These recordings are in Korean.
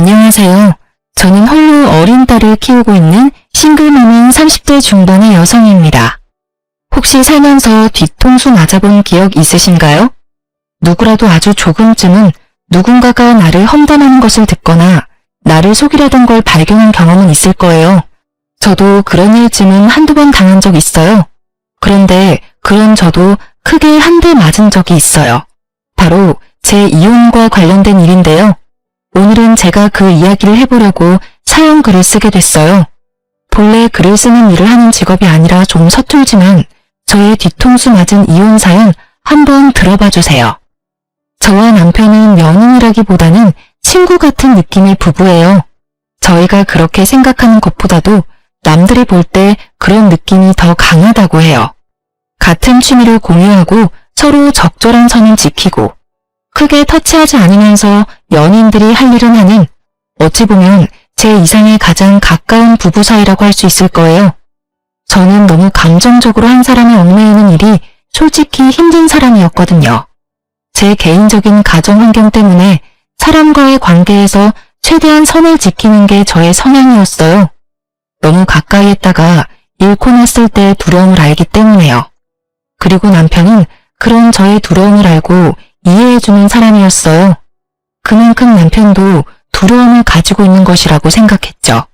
안녕하세요. 저는 홀로 어린 딸을 키우고 있는 싱글맘인 30대 중반의 여성입니다. 혹시 살면서 뒤통수 맞아본 기억 있으신가요? 누구라도 아주 조금쯤은 누군가가 나를 험담하는 것을 듣거나 나를 속이려던 걸 발견한 경험은 있을 거예요. 저도 그런 일쯤은 한두 번 당한 적 있어요. 그런데 그런 저도 크게 한 대 맞은 적이 있어요. 바로 제 이혼과 관련된 일인데요. 오늘은 제가 그 이야기를 해보려고 사연 글을 쓰게 됐어요. 본래 글을 쓰는 일을 하는 직업이 아니라 좀 서툴지만 저의 뒤통수 맞은 이혼 사연 한번 들어봐 주세요. 저와 남편은 연인이라기보다는 친구 같은 느낌의 부부예요. 저희가 그렇게 생각하는 것보다도 남들이 볼 때 그런 느낌이 더 강하다고 해요. 같은 취미를 공유하고 서로 적절한 선을 지키고 크게 터치하지 않으면서 연인들이 할 일은 하는 어찌 보면 제 이상의 가장 가까운 부부 사이라고 할 수 있을 거예요. 저는 너무 감정적으로 한 사람이 얽매이는 일이 솔직히 힘든 사람이었거든요. 제 개인적인 가정 환경 때문에 사람과의 관계에서 최대한 선을 지키는 게 저의 성향이었어요. 너무 가까이 했다가 잃고 났을 때 두려움을 알기 때문에요. 그리고 남편은 그런 저의 두려움을 알고 이해해주는 사람이었어요. 그만큼 남편도 두려움을 가지고 있는 것이라고 생각했죠.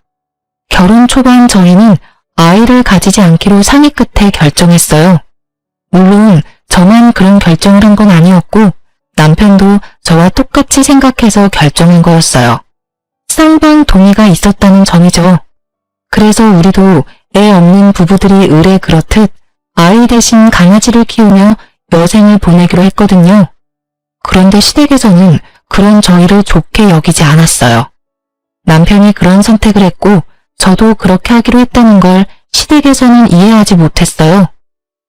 결혼 초반 저희는 아이를 가지지 않기로 상의 끝에 결정했어요. 물론 저만 그런 결정을 한 건 아니었고 남편도 저와 똑같이 생각해서 결정한 거였어요. 쌍방 동의가 있었다는 점이죠. 그래서 우리도 애 없는 부부들이 의례 그렇듯 아이 대신 강아지를 키우며 여생을 보내기로 했거든요. 그런데 시댁에서는 그런 저희를 좋게 여기지 않았어요. 남편이 그런 선택을 했고 저도 그렇게 하기로 했다는 걸 시댁에서는 이해하지 못했어요.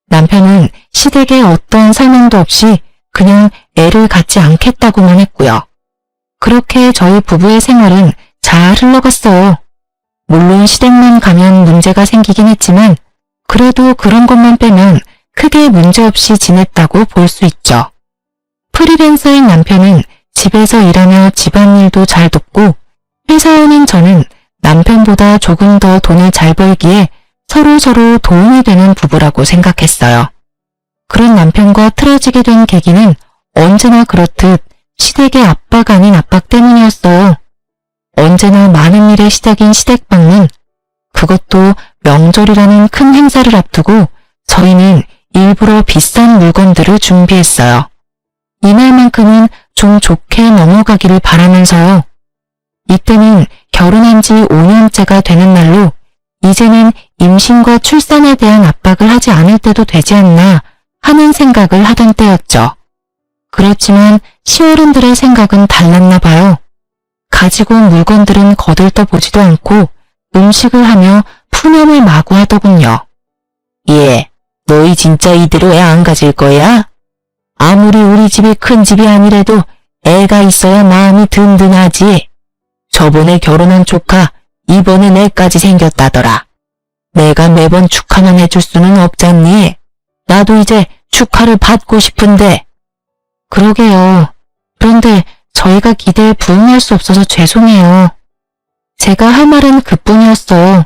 남편은 시댁에 어떠한 설명도 없이 그냥 애를 갖지 않겠다고만 했고요. 그렇게 저희 부부의 생활은 잘 흘러갔어요. 물론 시댁만 가면 문제가 생기긴 했지만 그래도 그런 것만 빼면 크게 문제없이 지냈다고 볼 수 있죠. 프리랜서인 남편은 집에서 일하며 집안일도 잘 돕고 회사원인 저는 남편보다 조금 더 돈을 잘 벌기에 서로 도움이 되는 부부라고 생각했어요. 그런 남편과 틀어지게 된 계기는 언제나 그렇듯 시댁의 압박 아닌 압박 때문이었어요. 언제나 많은 일의 시작인 시댁방문, 그것도 명절이라는 큰 행사를 앞두고 저희는 일부러 비싼 물건들을 준비했어요. 이날만큼은 좀 좋게 넘어가기를 바라면서요. 이때는 결혼한 지 5년째가 되는 날로 이제는 임신과 출산에 대한 압박을 하지 않을 때도 되지 않나 하는 생각을 하던 때였죠. 그렇지만 시어른들의 생각은 달랐나 봐요. 가지고 온 물건들은 거들떠보지도 않고 음식을 하며 푸념을 마구 하더군요. 예, 너희 진짜 이대로 애 안 가질 거야? 아무리 우리 집이 큰 집이 아니래도 애가 있어야 마음이 든든하지. 저번에 결혼한 조카 이번엔 애까지 생겼다더라. 내가 매번 축하만 해줄 수는 없잖니. 나도 이제 축하를 받고 싶은데. 그러게요. 그런데 저희가 기대에 부응할 수 없어서 죄송해요. 제가 할 말은 그뿐이었어요.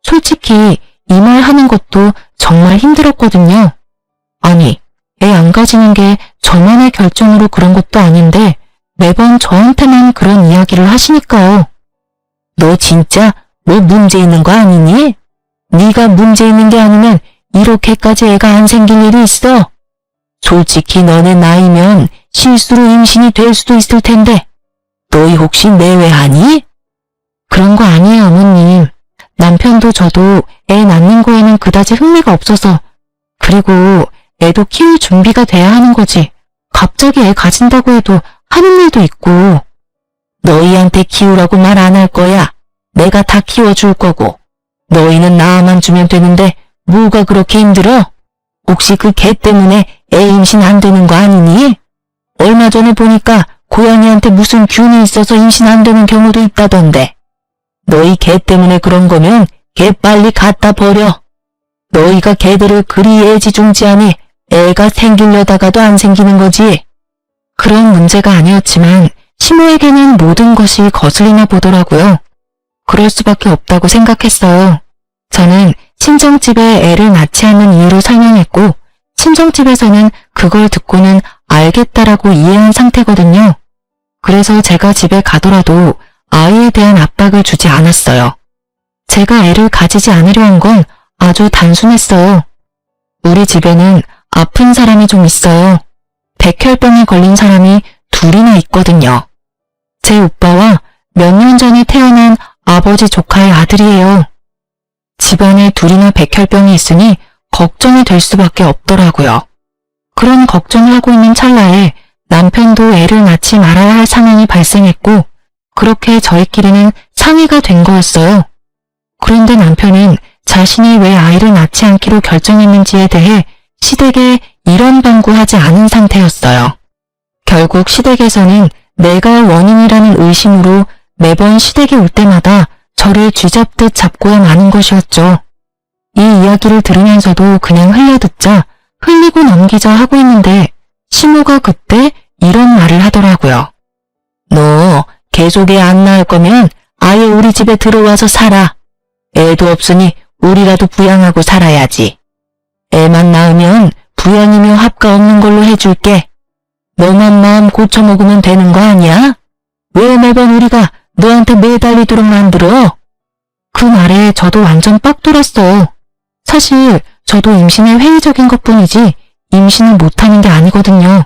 솔직히 이 말 하는 것도 정말 힘들었거든요. 아니, 애 안 가지는 게 저만의 결정으로 그런 것도 아닌데 매번 저한테만 그런 이야기를 하시니까요. 너 진짜 뭐 문제 있는 거 아니니? 네가 문제 있는 게 아니면 이렇게까지 애가 안 생길 일이 있어? 솔직히 너네 나이면 실수로 임신이 될 수도 있을 텐데 너희 혹시 내외하니? 그런 거 아니에요, 어머님. 남편도 저도 애 낳는 거에는 그다지 흥미가 없어서 그리고 애도 키울 준비가 돼야 하는 거지. 갑자기 애 가진다고 해도 하는 일도 있고. 너희한테 키우라고 말 안 할 거야. 내가 다 키워줄 거고. 너희는 낳아만 주면 되는데 뭐가 그렇게 힘들어? 혹시 그 개 때문에 애 임신 안 되는 거 아니니? 얼마 전에 보니까 고양이한테 무슨 균이 있어서 임신 안 되는 경우도 있다던데. 너희 개 때문에 그런 거면 개 빨리 갖다 버려. 너희가 개들을 그리 애지중지하니 애가 생기려다가도 안 생기는 거지. 그런 문제가 아니었지만 시모에게는 모든 것이 거슬리나 보더라고요. 그럴 수밖에 없다고 생각했어요. 저는 친정집에 애를 낳지 않는 이유로 설명했고 친정집에서는 그걸 듣고는 알겠다라고 이해한 상태거든요. 그래서 제가 집에 가더라도 아이에 대한 압박을 주지 않았어요. 제가 애를 가지지 않으려 한 건 아주 단순했어요. 우리 집에는 아픈 사람이 좀 있어요. 백혈병에 걸린 사람이 둘이나 있거든요. 제 오빠와 몇 년 전에 태어난 아버지 조카의 아들이에요. 집안에 둘이나 백혈병이 있으니 걱정이 될 수밖에 없더라고요. 그런 걱정을 하고 있는 찰나에 남편도 애를 낳지 말아야 할 상황이 발생했고 그렇게 저희끼리는 상의가 된 거였어요. 그런데 남편은 자신이 왜 아이를 낳지 않기로 결정했는지에 대해 시댁에 이런 방구하지 않은 상태였어요. 결국 시댁에서는 내가 원인이라는 의심으로 매번 시댁에 올 때마다 저를 쥐잡듯 잡고야 마는 것이었죠. 이 이야기를 들으면서도 그냥 흘려듣자 흘리고 넘기자 하고 있는데 시모가 그때 이런 말을 하더라고요. 너 계속 애 안 낳을 거면 아예 우리 집에 들어와서 살아. 애도 없으니 우리라도 부양하고 살아야지. 애만 낳으면 부양이며 합가 없는 걸로 해줄게. 너만 마음 고쳐먹으면 되는 거 아니야? 왜 매번 우리가 너한테 매달리도록 만들어? 그 말에 저도 완전 빡 돌았어요. 사실 저도 임신에 회의적인 것뿐이지 임신을 못하는 게 아니거든요.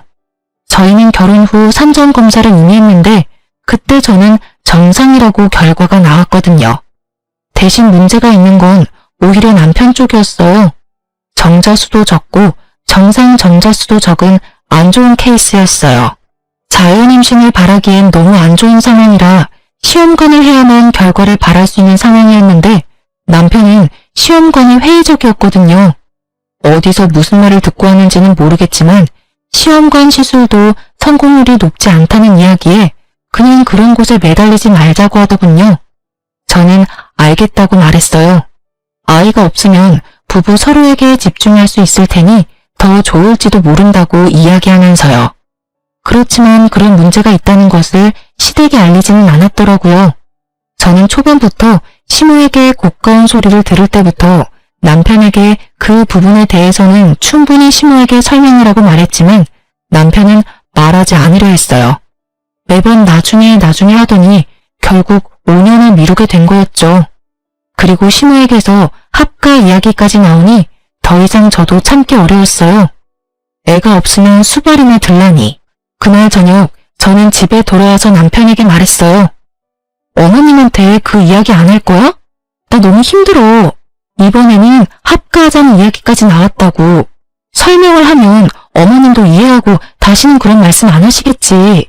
저희는 결혼 후 산전 검사를 이미 했는데 그때 저는 정상이라고 결과가 나왔거든요. 대신 문제가 있는 건 오히려 남편 쪽이었어요. 정자수도 적고 정상 정자수도 적은 안 좋은 케이스였어요. 자연 임신을 바라기엔 너무 안 좋은 상황이라 시험관을 해야만 결과를 바랄 수 있는 상황이었는데 남편은 시험관이 회의적이었거든요. 어디서 무슨 말을 듣고 하는지는 모르겠지만 시험관 시술도 성공률이 높지 않다는 이야기에 그냥 그런 곳에 매달리지 말자고 하더군요. 저는 알겠다고 말했어요. 아이가 없으면 부부 서로에게 집중할 수 있을 테니 더 좋을지도 모른다고 이야기하면서요. 그렇지만 그런 문제가 있다는 것을 시댁에 알리지는 않았더라고요. 저는 초반부터 시모에게 고가운 소리를 들을 때부터 남편에게 그 부분에 대해서는 충분히 시모에게 설명을 하고 말했지만 남편은 말하지 않으려 했어요. 매번 나중에 하더니 결국 5년을 미루게 된 거였죠. 그리고 시모에게서 합가 이야기까지 나오니 더 이상 저도 참기 어려웠어요. 애가 없으면 수발이나 들라니. 그날 저녁 저는 집에 돌아와서 남편에게 말했어요. 어머님한테 그 이야기 안 할 거야? 나 너무 힘들어. 이번에는 합가하자는 이야기까지 나왔다고. 설명을 하면 어머님도 이해하고 다시는 그런 말씀 안 하시겠지.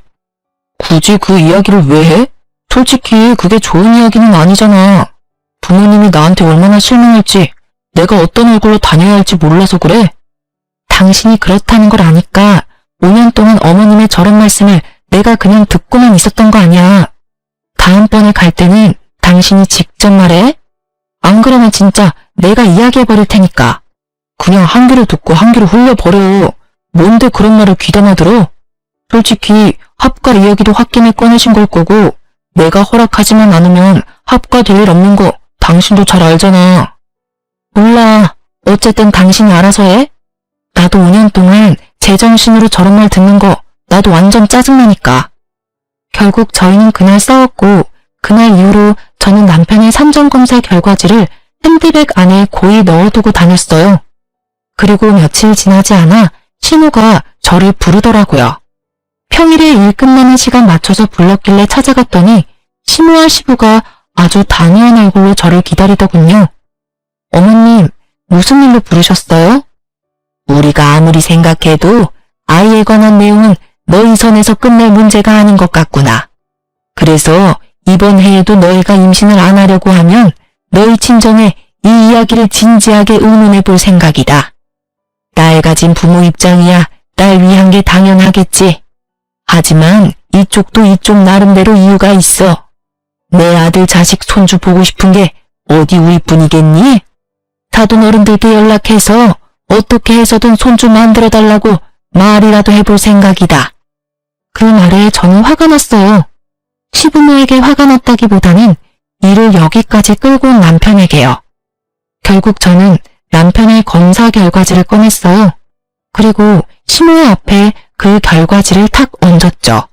굳이 그 이야기를 왜 해? 솔직히 그게 좋은 이야기는 아니잖아. 부모님이 나한테 얼마나 실망할지 내가 어떤 얼굴로 다녀야 할지 몰라서 그래. 당신이 그렇다는 걸 아니까 5년 동안 어머님의 저런 말씀을 내가 그냥 듣고만 있었던 거 아니야. 다음번에 갈 때는 당신이 직접 말해. 안 그러면 진짜 내가 이야기해버릴 테니까. 그냥 한 귀로 듣고 한 귀로 흘려버려. 뭔데 그런 말을 귀담아 들어? 솔직히 합가 이야기도 홧김에 꺼내신 걸 거고 내가 허락하지만 않으면 합가 될 일 없는 거 당신도 잘 알잖아. 몰라. 어쨌든 당신이 알아서 해. 나도 5년 동안 제정신으로 저런 말 듣는 거 나도 완전 짜증나니까. 결국 저희는 그날 싸웠고 그날 이후로 저는 남편의 산전검사 결과지를 핸드백 안에 고이 넣어두고 다녔어요. 그리고 며칠 지나지 않아 신우가 저를 부르더라고요. 평일에 일 끝나는 시간 맞춰서 불렀길래 찾아갔더니 신우와 시부가 아주 단호한 얼굴로 저를 기다리더군요. 어머님, 무슨 일로 부르셨어요? 우리가 아무리 생각해도 아이에 관한 내용은 너희 선에서 끝낼 문제가 아닌 것 같구나. 그래서 이번 해에도 너희가 임신을 안 하려고 하면 너희 친정에 이 이야기를 진지하게 의논해 볼 생각이다. 딸 가진 부모 입장이야 딸 위한 게 당연하겠지. 하지만 이쪽도 이쪽 나름대로 이유가 있어. 내 아들 자식 손주 보고 싶은 게 어디 우리뿐이겠니? 사돈 어른들께 연락해서 어떻게 해서든 손주 만들어달라고 말이라도 해볼 생각이다. 그 말에 저는 화가 났어요. 시부모에게 화가 났다기보다는 일을 여기까지 끌고 온 남편에게요. 결국 저는 남편의 검사 결과지를 꺼냈어요. 그리고 시모의 앞에 그 결과지를 탁 얹었죠.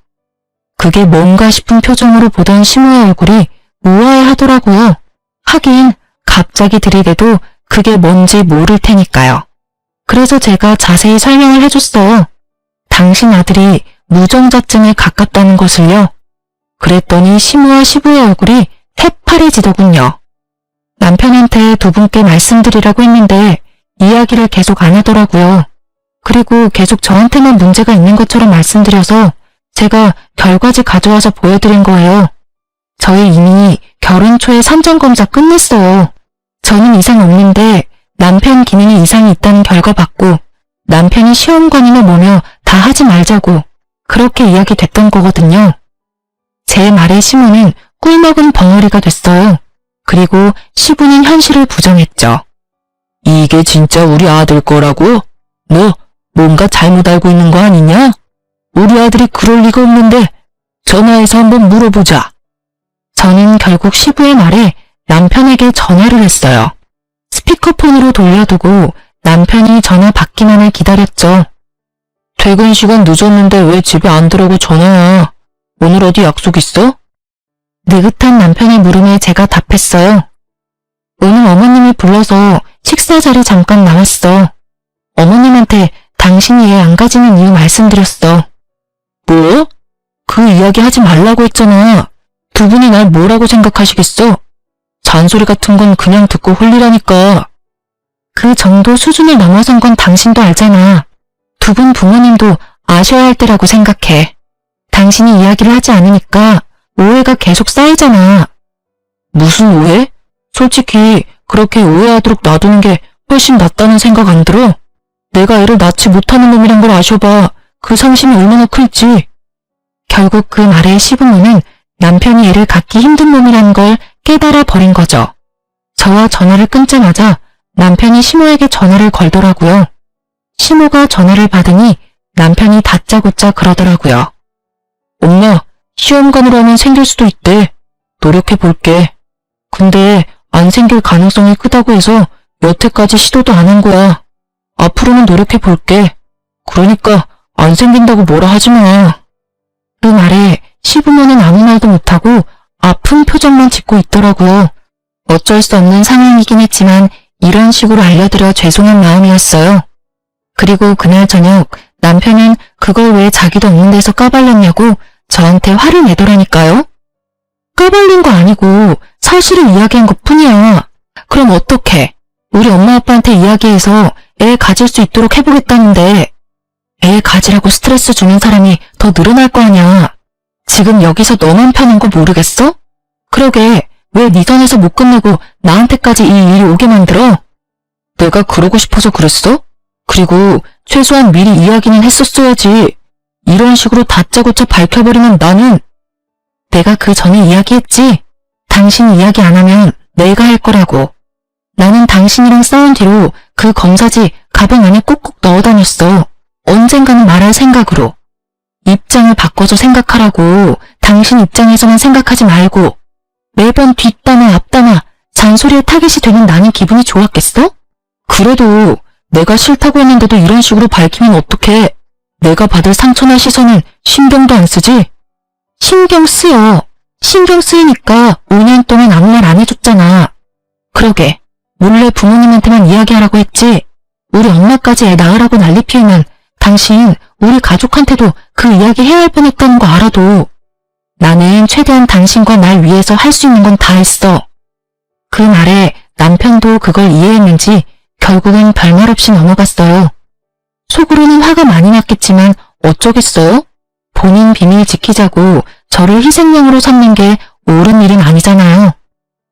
그게 뭔가 싶은 표정으로 보던 시모의 얼굴이 우아해하더라고요. 하긴 갑자기 들이대도 그게 뭔지 모를 테니까요. 그래서 제가 자세히 설명을 해줬어요. 당신 아들이 무정자증에 가깝다는 것을요. 그랬더니 시모와 시부의 얼굴이 새파래지더군요. 남편한테 두 분께 말씀드리라고 했는데 이야기를 계속 안 하더라고요. 그리고 계속 저한테만 문제가 있는 것처럼 말씀드려서 제가 결과지 가져와서 보여드린 거예요. 저희 이미 결혼 초에 산전검사 끝냈어요. 저는 이상 없는데 남편 기능에 이상이 있다는 결과 받고 남편이 시험관이나 뭐며 다 하지 말자고 그렇게 이야기됐던 거거든요. 제 말에 시모는 꿀먹은 벙어리가 됐어요. 그리고 시부는 현실을 부정했죠. 이게 진짜 우리 아들 거라고? 너 뭔가 잘못 알고 있는 거 아니냐? 우리 아들이 그럴 리가 없는데 전화해서 한번 물어보자. 저는 결국 시부의 말에 남편에게 전화를 했어요. 스피커폰으로 돌려두고 남편이 전화 받기만을 기다렸죠. 퇴근 시간 늦었는데 왜 집에 안 들어오고 전화야? 오늘 어디 약속 있어? 느긋한 남편의 물음에 제가 답했어요. 오늘 어머님이 불러서 식사 자리 잠깐 나왔어. 어머님한테 당신이 애 안 가지는 이유 말씀드렸어. 뭐? 그 이야기 하지 말라고 했잖아. 두 분이 날 뭐라고 생각하시겠어? 잔소리 같은 건 그냥 듣고 홀리라니까. 그 정도 수준을 넘어선 건 당신도 알잖아. 두 분 부모님도 아셔야 할 때라고 생각해. 당신이 이야기를 하지 않으니까 오해가 계속 쌓이잖아. 무슨 오해? 솔직히 그렇게 오해하도록 놔두는 게 훨씬 낫다는 생각 안 들어? 내가 애를 낳지 못하는 놈이란 걸 아셔봐. 그 상심이 얼마나 클지. 결국 그 말에 시부모는 남편이 애를 갖기 힘든 놈이라는 걸 깨달아 버린 거죠. 저와 전화를 끊자마자 남편이 시모에게 전화를 걸더라고요. 시모가 전화를 받으니 남편이 다짜고짜 그러더라고요. 엄마, 시험관으로 하면 생길 수도 있대. 노력해볼게. 근데 안 생길 가능성이 크다고 해서 여태까지 시도도 안 한 거야. 앞으로는 노력해볼게. 그러니까 안 생긴다고 뭐라 하지 마. 그 말에 시부모는 아무 말도 못하고 아픈 표정만 짓고 있더라고요. 어쩔 수 없는 상황이긴 했지만 이런 식으로 알려드려 죄송한 마음이었어요. 그리고 그날 저녁 남편은 그걸 왜 자기도 없는 데서 까발렸냐고 저한테 화를 내더라니까요. 까발린 거 아니고 사실을 이야기한 것 뿐이야. 그럼 어떡해? 우리 엄마 아빠한테 이야기해서 애 가질 수 있도록 해보겠다는데 애 가지라고 스트레스 주는 사람이 더 늘어날 거 아냐. 지금 여기서 너만 편한 거 모르겠어? 그러게 왜 네 선에서 못 끝내고 나한테까지 이 일이 오게 만들어? 내가 그러고 싶어서 그랬어? 그리고 최소한 미리 이야기는 했었어야지. 이런 식으로 다짜고짜 밝혀버리면 나는 내가 그 전에 이야기했지. 당신이 이야기 안 하면 내가 할 거라고. 나는 당신이랑 싸운 뒤로 그 검사지 가방 안에 꼭꼭 넣어 다녔어. 언젠가는 말할 생각으로. 입장을 바꿔서 생각하라고. 당신 입장에서만 생각하지 말고. 매번 뒷담화 앞담화 잔소리에 타깃이 되는 나는 기분이 좋았겠어? 그래도 내가 싫다고 했는데도 이런 식으로 밝히면 어떡해. 내가 받을 상처나 시선은 신경도 안 쓰지? 신경 쓰여. 신경 쓰이니까 5년 동안 아무 말 안 해줬잖아. 그러게 몰래 부모님한테만 이야기하라고 했지. 우리 엄마까지 애 낳으라고 난리 피우면 당신 우리 가족한테도 그 이야기 해야 할 뻔했다는 거 알아도 나는 최대한 당신과 날 위해서 할 수 있는 건 다 했어. 그 말에 남편도 그걸 이해했는지 결국은 별말 없이 넘어갔어요. 속으로는 화가 많이 났겠지만 어쩌겠어요? 본인 비밀 지키자고 저를 희생양으로 삼는 게 옳은 일은 아니잖아요.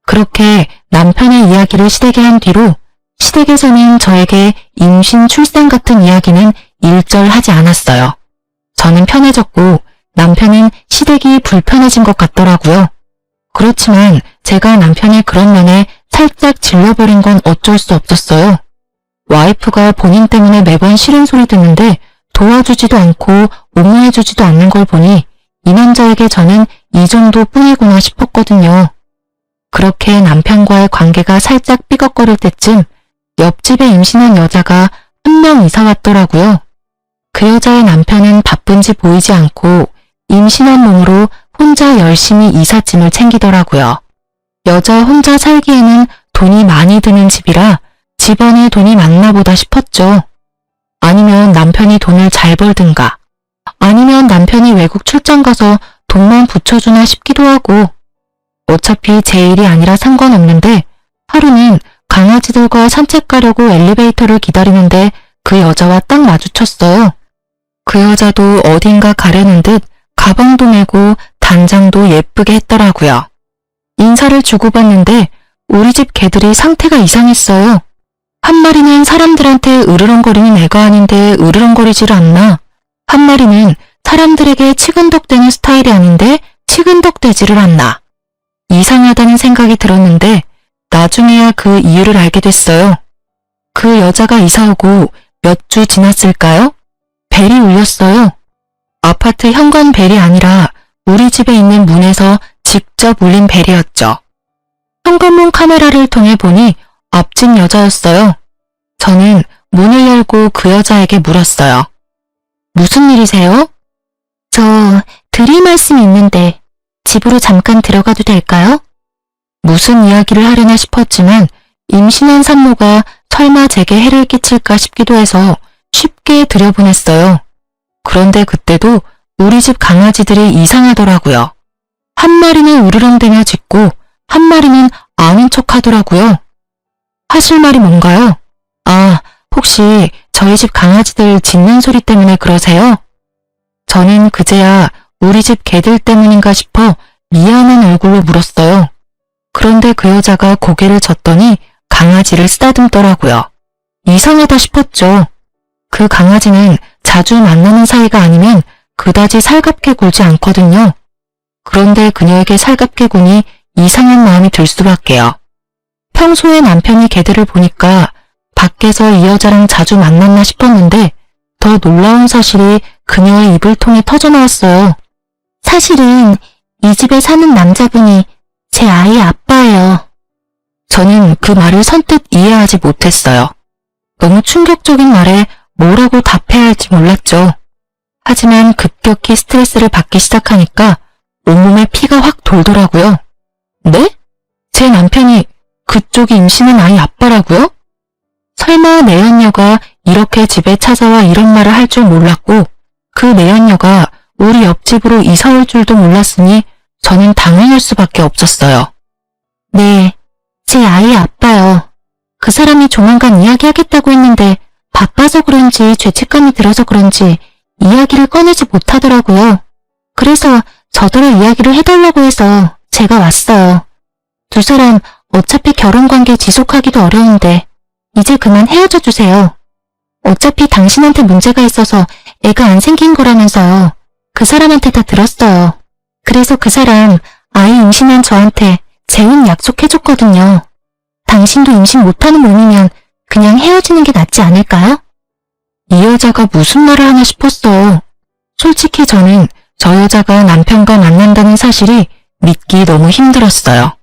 그렇게 남편의 이야기를 시댁에 한 뒤로 시댁에서는 저에게 임신 출산 같은 이야기는 일절 하지 않았어요. 저는 편해졌고 남편은 시댁이 불편해진 것 같더라고요. 그렇지만 제가 남편의 그런 면에 살짝 질려버린 건 어쩔 수 없었어요. 와이프가 본인 때문에 매번 싫은 소리 듣는데 도와주지도 않고 옹호해주지도 않는 걸 보니 이 남자에게 저는 이 정도뿐이구나 싶었거든요. 그렇게 남편과의 관계가 살짝 삐걱거릴 때쯤 옆집에 임신한 여자가 한 명 이사 왔더라고요. 그 여자의 남편은 바쁜지 보이지 않고 임신한 몸으로 혼자 열심히 이삿짐을 챙기더라고요. 여자 혼자 살기에는 돈이 많이 드는 집이라 집안에 돈이 많나 보다 싶었죠. 아니면 남편이 돈을 잘 벌든가, 아니면 남편이 외국 출장 가서 돈만 붙여주나 싶기도 하고, 어차피 제 일이 아니라 상관없는데 하루는 강아지들과 산책 가려고 엘리베이터를 기다리는데 그 여자와 딱 마주쳤어요. 그 여자도 어딘가 가려는 듯 가방도 메고 단장도 예쁘게 했더라고요. 인사를 주고받는데 우리 집 개들이 상태가 이상했어요. 한 마리는 사람들한테 으르렁거리는 애가 아닌데 으르렁거리질 않나. 한 마리는 사람들에게 치근덕대는 스타일이 아닌데 치근덕대지를 않나. 이상하다는 생각이 들었는데 나중에야 그 이유를 알게 됐어요. 그 여자가 이사 오고 몇 주 지났을까요? 벨이 울렸어요. 아파트 현관 벨이 아니라 우리 집에 있는 문에서 직접 울린 벨이었죠. 현관문 카메라를 통해 보니 앞집 여자였어요. 저는 문을 열고 그 여자에게 물었어요. 무슨 일이세요? 저 드릴 말씀이 있는데 집으로 잠깐 들어가도 될까요? 무슨 이야기를 하려나 싶었지만 임신한 산모가 설마 제게 해를 끼칠까 싶기도 해서 쉽게 들여보냈어요. 그런데 그때도 우리 집 강아지들이 이상하더라고요. 한 마리는 으르렁대며 짖고 한 마리는 아는 척 하더라고요. 하실 말이 뭔가요? 아, 혹시 저희 집 강아지들 짖는 소리 때문에 그러세요? 저는 그제야 우리 집 개들 때문인가 싶어 미안한 얼굴로 물었어요. 그런데 그 여자가 고개를 젓더니 강아지를 쓰다듬더라고요. 이상하다 싶었죠. 그 강아지는 자주 만나는 사이가 아니면 그다지 살갑게 굴지 않거든요. 그런데 그녀에게 살갑게 구니 이상한 마음이 들 수밖에요. 평소에 남편이 개들을 보니까 밖에서 이 여자랑 자주 만났나 싶었는데 더 놀라운 사실이 그녀의 입을 통해 터져나왔어요. 사실은 이 집에 사는 남자분이 제 아이의 아빠예요. 저는 그 말을 선뜻 이해하지 못했어요. 너무 충격적인 말에 뭐라고 답해야 할지 몰랐죠. 하지만 급격히 스트레스를 받기 시작하니까 온몸에 피가 확 돌더라고요. 네? 제 남편이 그쪽이 임신한 아이 아빠라고요? 설마 내연녀가 이렇게 집에 찾아와 이런 말을 할 줄 몰랐고 그 내연녀가 우리 옆집으로 이사 올 줄도 몰랐으니 저는 당황할 수밖에 없었어요. 네, 제 아이의 아빠요. 그 사람이 조만간 이야기하겠다고 했는데 바빠서 그런지 죄책감이 들어서 그런지 이야기를 꺼내지 못하더라고요. 그래서 저더러 이야기를 해달라고 해서 제가 왔어요. 두 사람 어차피 결혼관계 지속하기도 어려운데 이제 그만 헤어져 주세요. 어차피 당신한테 문제가 있어서 애가 안 생긴 거라면서요. 그 사람한테 다 들었어요. 그래서 그 사람 아이 임신한 저한테 재혼 약속해줬거든요. 당신도 임신 못하는 몸이면 그냥 헤어지는 게 낫지 않을까요? 이 여자가 무슨 말을 하나 싶었어요. 솔직히 저는 저 여자가 남편과 만난다는 사실이 믿기 너무 힘들었어요.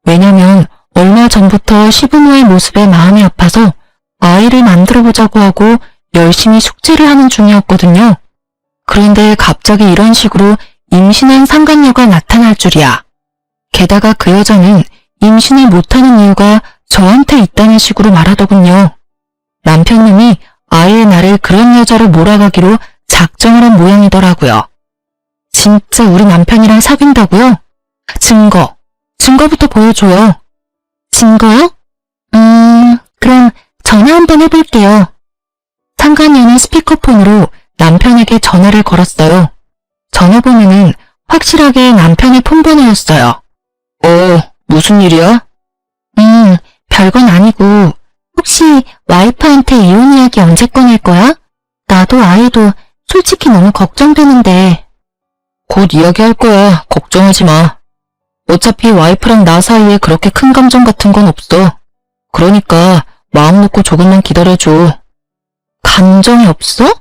왜냐면 얼마 전부터 시부모의 모습에 마음이 아파서 아이를 만들어보자고 하고 열심히 숙제를 하는 중이었거든요. 그런데 갑자기 이런 식으로 임신한 상간녀가 나타날 줄이야. 게다가 그 여자는 임신을 못하는 이유가 저한테 있다는 식으로 말하더군요. 남편님이 아이의 나를 그런 여자로 몰아가기로 작정을 한 모양이더라고요. 진짜 우리 남편이랑 사귄다고요? 증거부터 보여줘요. 증거요? 그럼 전화 한번 해볼게요. 상간녀는 스피커폰으로 남편에게 전화를 걸었어요. 전화번호는 확실하게 남편의 폰번호였어요. 무슨 일이야? 별건 아니고 혹시 와이프한테 이혼 이야기 언제 꺼낼 거야? 나도 아이도 솔직히 너무 걱정되는데. 곧 이야기할 거야. 걱정하지 마. 어차피 와이프랑 나 사이에 그렇게 큰 감정 같은 건 없어. 그러니까 마음 놓고 조금만 기다려줘. 감정이 없어?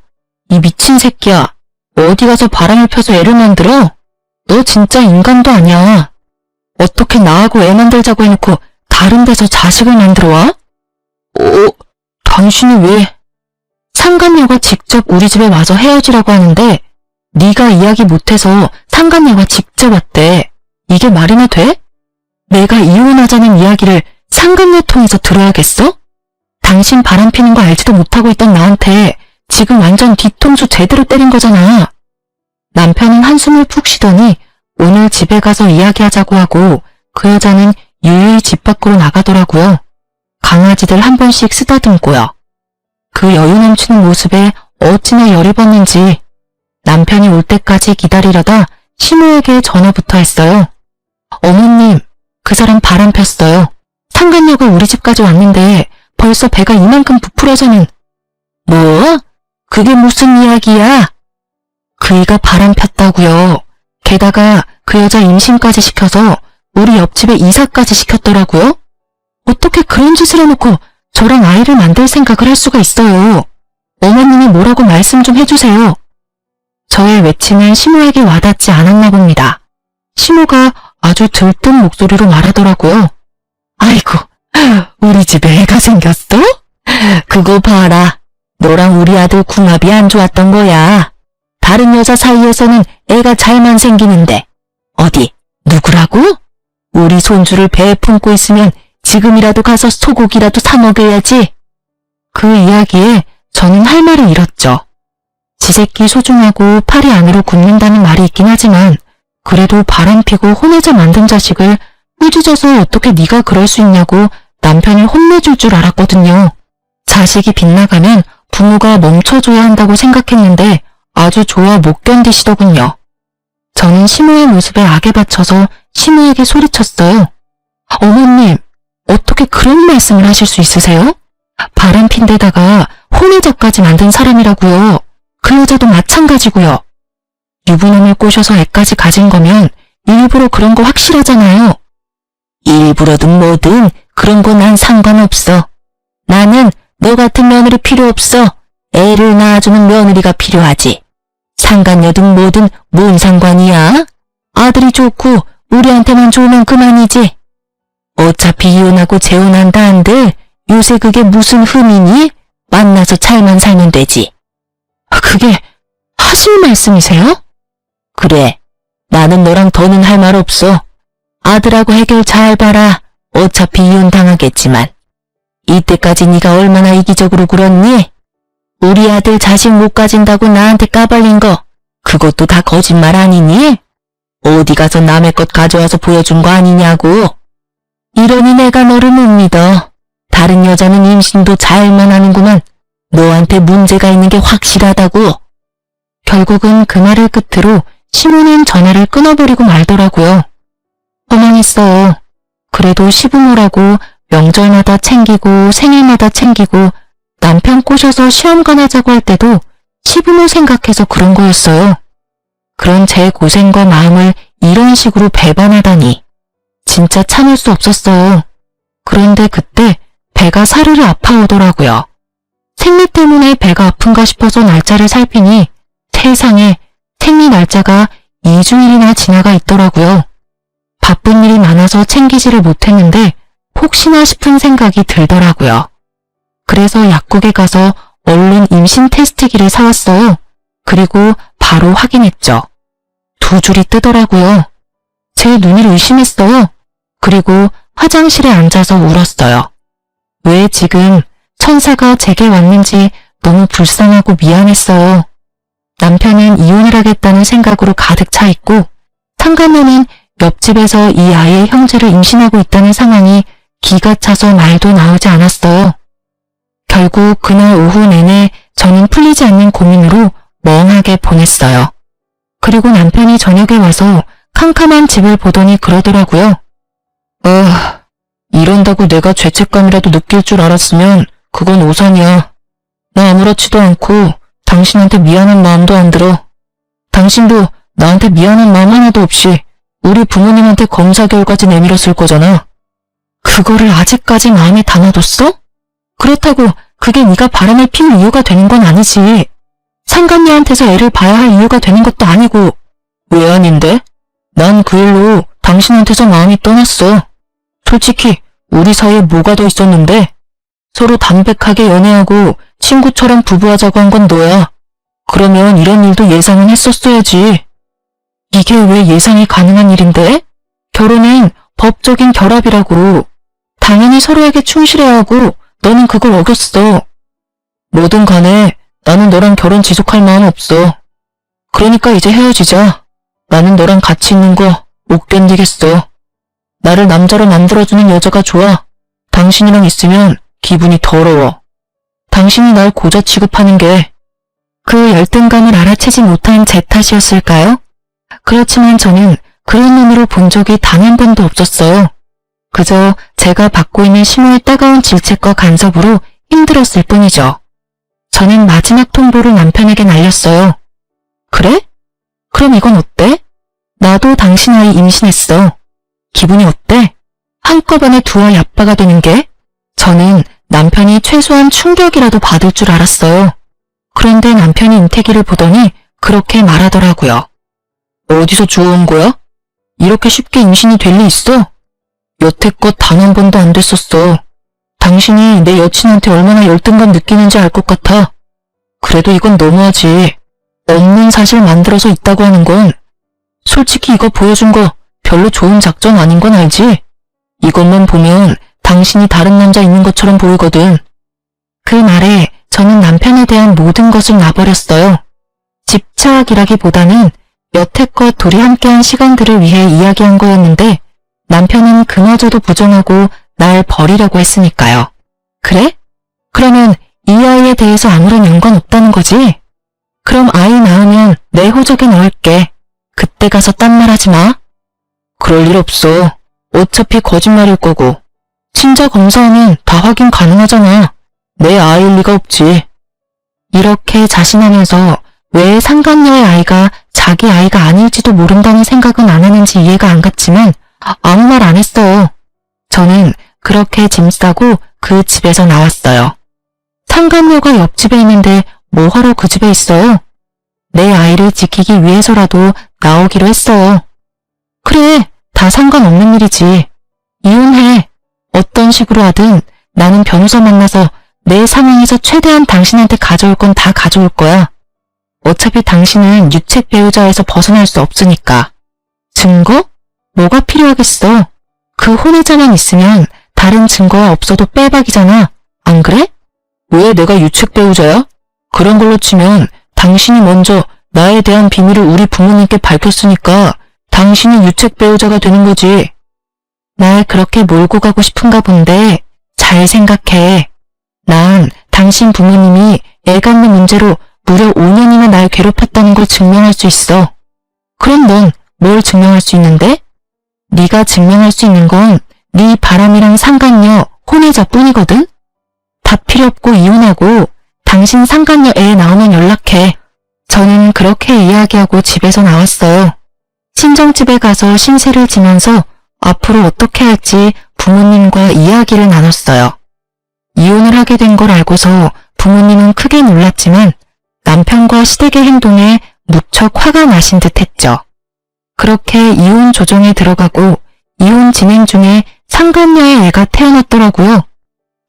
이 미친 새끼야. 어디 가서 바람을 펴서 애를 만들어? 너 진짜 인간도 아니야. 어떻게 나하고 애 만들자고 해놓고 다른 데서 자식을 만들어 와? 당신이 왜? 상간녀가 직접 우리 집에 와서 헤어지라고 하는데 네가 이야기 못해서 상간녀가 직접 왔대. 이게 말이나 돼? 내가 이혼하자는 이야기를 상간녀 통해서 들어야겠어? 당신 바람 피는 거 알지도 못하고 있던 나한테 지금 완전 뒤통수 제대로 때린 거잖아. 남편은 한숨을 푹 쉬더니 오늘 집에 가서 이야기하자고 하고 그 여자는 유유히 집 밖으로 나가더라고요. 강아지들 한 번씩 쓰다듬고요. 그 여유 넘치는 모습에 어찌나 열이 받는지 남편이 올 때까지 기다리려다 시모에게 전화부터 했어요. 어머님, 그 사람 바람 폈어요. 상간녀가 우리 집까지 왔는데 벌써 배가 이만큼 부풀어서는. 뭐? 그게 무슨 이야기야? 그이가 바람 폈다고요. 게다가 그 여자 임신까지 시켜서 우리 옆집에 이사까지 시켰더라고요. 어떻게 그런 짓을 해놓고 저랑 아이를 만들 생각을 할 수가 있어요. 어머님이 뭐라고 말씀 좀 해주세요. 저의 외침은 시모에게 와닿지 않았나 봅니다. 시모가 아주 들뜬 목소리로 말하더라고요. 아이고, 우리 집에 애가 생겼어? 그거 봐라. 너랑 우리 아들 궁합이 안 좋았던 거야. 다른 여자 사이에서는 애가 잘만 생기는데 어디 누구라고? 우리 손주를 배에 품고 있으면 지금이라도 가서 소고기라도 사 먹여야지. 그 이야기에 저는 할 말을 잃었죠. 지 새끼 소중하고 팔이 안으로 굽는다는 말이 있긴 하지만 그래도 바람피고 혼내자 만든 자식을 꾸짖어서 어떻게 네가 그럴 수 있냐고 남편이 혼내줄 줄 알았거든요. 자식이 빗나가면 부모가 멈춰줘야 한다고 생각했는데 아주 좋아 못 견디시더군요. 저는 시모의 모습에 악에 받쳐서 시모에게 소리쳤어요. 어머님, 어떻게 그런 말씀을 하실 수 있으세요? 바람핀 데다가 혼외자까지 만든 사람이라고요. 그 여자도 마찬가지고요. 유부남을 꼬셔서 애까지 가진 거면 일부러 그런 거 확실하잖아요. 일부러든 뭐든 그런 거 난 상관없어. 나는 너 같은 며느리 필요 없어. 애를 낳아주는 며느리가 필요하지. 상간녀든 뭐든 뭔 상관이야? 아들이 좋고 우리한테만 좋으면 그만이지. 어차피 이혼하고 재혼한다 한들 요새 그게 무슨 흠이니? 만나서 잘만 살면 되지. 그게 하실 말씀이세요? 그래. 나는 너랑 더는 할 말 없어. 아들하고 해결 잘 봐라. 어차피 이혼 당하겠지만. 이때까지 네가 얼마나 이기적으로 굴었니? 우리 아들 자식 못 가진다고 나한테 까발린 거 그것도 다 거짓말 아니니? 어디 가서 남의 것 가져와서 보여준 거 아니냐고. 이러니 내가 너를 못 믿어. 다른 여자는 임신도 잘만 하는구만. 너한테 문제가 있는 게 확실하다고. 결국은 그 말을 끝으로 시모는 전화를 끊어버리고 말더라고요. 허망했어요. 그래도 시부모라고 명절마다 챙기고 생일마다 챙기고 남편 꼬셔서 시험관 하자고 할 때도 시부모 생각해서 그런 거였어요. 그런 제 고생과 마음을 이런 식으로 배반하다니 진짜 참을 수 없었어요. 그런데 그때 배가 사르르 아파오더라고요. 생리 때문에 배가 아픈가 싶어서 날짜를 살피니 세상에 생리 날짜가 2주일이나 지나가 있더라고요. 바쁜 일이 많아서 챙기지를 못했는데 혹시나 싶은 생각이 들더라고요. 그래서 약국에 가서 얼른 임신 테스트기를 사왔어요. 그리고 바로 확인했죠. 2줄이 뜨더라고요. 제 눈을 의심했어요. 그리고 화장실에 앉아서 울었어요. 왜 지금 천사가 제게 왔는지 너무 불쌍하고 미안했어요. 남편은 이혼을 하겠다는 생각으로 가득 차 있고 상간녀는 옆집에서 이 아이의 형제를 임신하고 있다는 상황이 기가 차서 말도 나오지 않았어요. 결국 그날 오후 내내 저는 풀리지 않는 고민으로 멍하게 보냈어요. 그리고 남편이 저녁에 와서 캄캄한 집을 보더니 그러더라고요. 이런다고 내가 죄책감이라도 느낄 줄 알았으면 그건 오산이야. 나 아무렇지도 않고 당신한테 미안한 마음도 안 들어. 당신도 나한테 미안한 마음 하나도 없이 우리 부모님한테 검사 결과지 내밀었을 거잖아. 그거를 아직까지 마음에 담아뒀어? 그렇다고 그게 네가 바람을 피울 이유가 되는 건 아니지. 상간녀한테서 애를 봐야 할 이유가 되는 것도 아니고. 왜 아닌데? 난 그 일로 당신한테서 마음이 떠났어. 솔직히 우리 사이에 뭐가 더 있었는데? 서로 담백하게 연애하고 친구처럼 부부하자고 한 건 너야. 그러면 이런 일도 예상은 했었어야지. 이게 왜 예상이 가능한 일인데? 결혼은 법적인 결합이라고. 당연히 서로에게 충실해야 하고 너는 그걸 어겼어. 뭐든 간에 나는 너랑 결혼 지속할 마음 없어. 그러니까 이제 헤어지자. 나는 너랑 같이 있는 거 못 견디겠어. 나를 남자로 만들어주는 여자가 좋아. 당신이랑 있으면 기분이 더러워. 당신이 날 고자 취급하는 게 그 열등감을 알아채지 못한 제 탓이었을까요? 그렇지만 저는 그런 눈으로 본 적이 단 한 번도 없었어요. 그저 제가 받고 있는 심호의 따가운 질책과 간섭으로 힘들었을 뿐이죠. 저는 마지막 통보를 남편에게 날렸어요. 그래? 그럼 이건 어때? 나도 당신 아이 임신했어. 기분이 어때? 한꺼번에 두 아이 아빠가 되는 게? 저는 남편이 최소한 충격이라도 받을 줄 알았어요. 그런데 남편이 임태기를 보더니 그렇게 말하더라고요. 어디서 주워온 거야? 이렇게 쉽게 임신이 될 리 있어? 여태껏 단 한 번도 안 됐었어. 당신이 내 여친한테 얼마나 열등감 느끼는지 알 것 같아. 그래도 이건 너무하지. 없는 사실 만들어서 있다고 하는 건 솔직히 이거 보여준 거 별로 좋은 작전 아닌 건 알지? 이것만 보면 당신이 다른 남자 있는 것처럼 보이거든. 그 말에 저는 남편에 대한 모든 것을 놔버렸어요. 집착이라기보다는 여태껏 둘이 함께한 시간들을 위해 이야기한 거였는데 남편은 그마저도 부정하고 날 버리라고 했으니까요. 그래? 그러면 이 아이에 대해서 아무런 연관 없다는 거지? 그럼 아이 낳으면 내 호적에 넣을게. 그때 가서 딴 말 하지 마. 그럴 일 없어. 어차피 거짓말일 거고. 친자 검사하면 다 확인 가능하잖아. 내 아이일 리가 없지. 이렇게 자신하면서 왜 상간녀의 아이가 자기 아이가 아닐지도 모른다는 생각은 안 하는지 이해가 안 갔지만 아무 말 안 했어요. 저는 그렇게 짐 싸고 그 집에서 나왔어요. 상간녀가 옆집에 있는데 뭐하러 그 집에 있어요? 내 아이를 지키기 위해서라도 나오기로 했어요. 그래, 다 상관없는 일이지. 이혼해. 어떤 식으로 하든 나는 변호사 만나서 내 상황에서 최대한 당신한테 가져올 건 다 가져올 거야. 어차피 당신은 유책 배우자에서 벗어날 수 없으니까. 증거? 뭐가 필요하겠어. 그 혼외자만 있으면 다른 증거가 없어도 빼박이잖아. 안 그래? 왜 내가 유책 배우자야? 그런 걸로 치면 당신이 먼저 나에 대한 비밀을 우리 부모님께 밝혔으니까 당신이 유책 배우자가 되는 거지. 날 그렇게 몰고 가고 싶은가 본데 잘 생각해. 난 당신 부모님이 애 갖는 문제로 무려 5년이나 날 괴롭혔다는 걸 증명할 수 있어. 그럼 넌 뭘 증명할 수 있는데? 네가 증명할 수 있는 건 네 바람이랑 상간녀, 혼외자뿐이거든? 다 필요 없고 이혼하고 당신 상간녀 애 나오면 연락해. 저는 그렇게 이야기하고 집에서 나왔어요. 친정집에 가서 신세를 지면서 앞으로 어떻게 할지 부모님과 이야기를 나눴어요. 이혼을 하게 된 걸 알고서 부모님은 크게 놀랐지만 남편과 시댁의 행동에 무척 화가 나신 듯 했죠. 그렇게 이혼 조정에 들어가고 이혼 진행 중에 상간녀의 애가 태어났더라고요.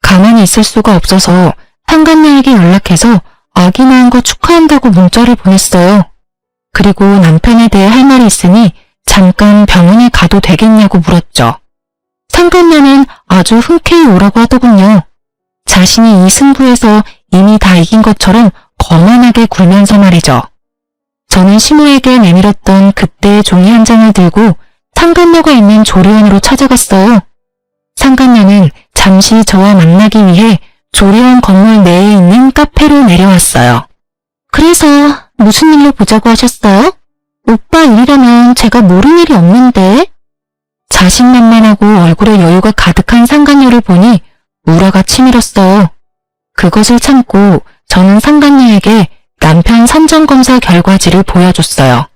가만히 있을 수가 없어서 상간녀에게 연락해서 아기 낳은 거 축하한다고 문자를 보냈어요. 그리고 남편에 대해 할 말이 있으니 잠깐 병원에 가도 되겠냐고 물었죠. 상간녀는 아주 흔쾌히 오라고 하더군요. 자신이 이 승부에서 이미 다 이긴 것처럼 거만하게 굴면서 말이죠. 저는 시모에게 내밀었던 그때의 종이 한 장을 들고 상간녀가 있는 조리원으로 찾아갔어요. 상간녀는 잠시 저와 만나기 위해 조리원 건물 내에 있는 카페로 내려왔어요. 그래서 무슨 일로 보자고 하셨어요? 오빠 일이라면 제가 모를 일이 없는데. 자신만만하고 얼굴에 여유가 가득한 상간녀를 보니 우라가 치밀었어요. 그것을 참고 저는 상간녀에게 남편 산전검사 결과지를 보여줬어요.